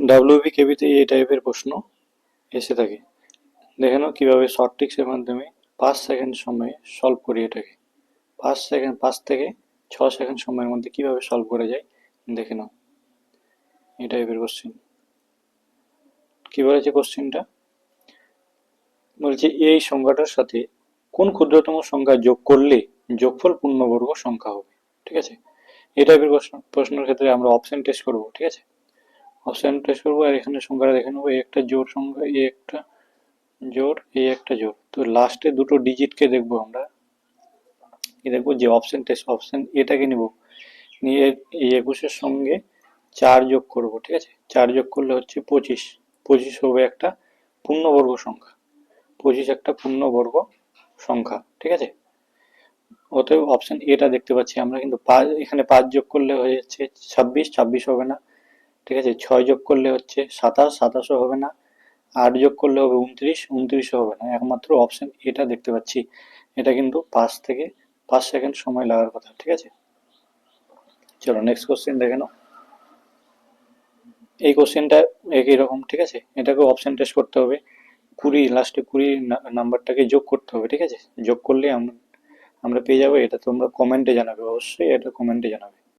ডাব্লিউবিকেভিতে এই টাইপের প্রশ্ন এসে থাকে। দেখে নাও কীভাবে শর্ট ট্রিক্সের মাধ্যমে 5 সেকেন্ড সময়ে সলভ করি এটাকে। 5 থেকে 6 সেকেন্ড সময়ের মধ্যে কীভাবে সলভ করা যায় দেখে নাও। এই টাইপের কোশ্চেন। কী বলেছে কোশ্চেনটা? বলছে এই সংখ্যাটার সাথে কোন ক্ষুদ্রতম সংখ্যা যোগ করলে যোগফল পূর্ণবর্গ সংখ্যা হবে। ঠিক আছে, এই টাইপের প্রশ্নের ক্ষেত্রে আমরা অপশন টেস্ট করব। ঠিক আছে, অপশন টেস্ট করবো আর এখানে সংখ্যাটা দেখে নেবো। এই একটা জোড় সংখ্যা, এই একটা জোড়, এই একটা জোড়। তো লাস্টে দুটো ডিজিটকে দেখবো আমরা। কি দেখবো? যে অপশন টেস্ট, অপশন এটাকে নিব, নিয়ে এই 21-এর সঙ্গে 4 যোগ করব। ঠিক আছে, 4 যোগ করলে হচ্ছে 25। 25 হবে একটা পূর্ণবর্গ সংখ্যা। 25 একটা পূর্ণবর্গ সংখ্যা। ঠিক আছে, অতএব অপশন এটা দেখতে পাচ্ছি আমরা। কিন্তু এখানে 5 যোগ করলে হয়ে যাচ্ছে 26, 26 হবে না। ঠিক আছে, 6 যোগ করলে হচ্ছে 27, 27ও হবে না। 8 যোগ করলে হবে 29, 29ও হবে না। একমাত্র অপশন এটা দেখতে পাচ্ছি। এটা কিন্তু 5 সেকেন্ড সময় লাগার কথা। ঠিক আছে, চলো নেক্সট কোশ্চেন দেখে নাও। এই কোশ্চেনটা একই রকম। ঠিক আছে, এটাকে অপশন টেস্ট করতে হবে। 20, লাস্টে 20 নাম্বারটাকে যোগ করতে হবে। ঠিক আছে, যোগ করলে আমরা পেয়ে যাবো। এটা তোমরা কমেন্টে জানাবে, অবশ্যই এটা কমেন্টে জানাবে।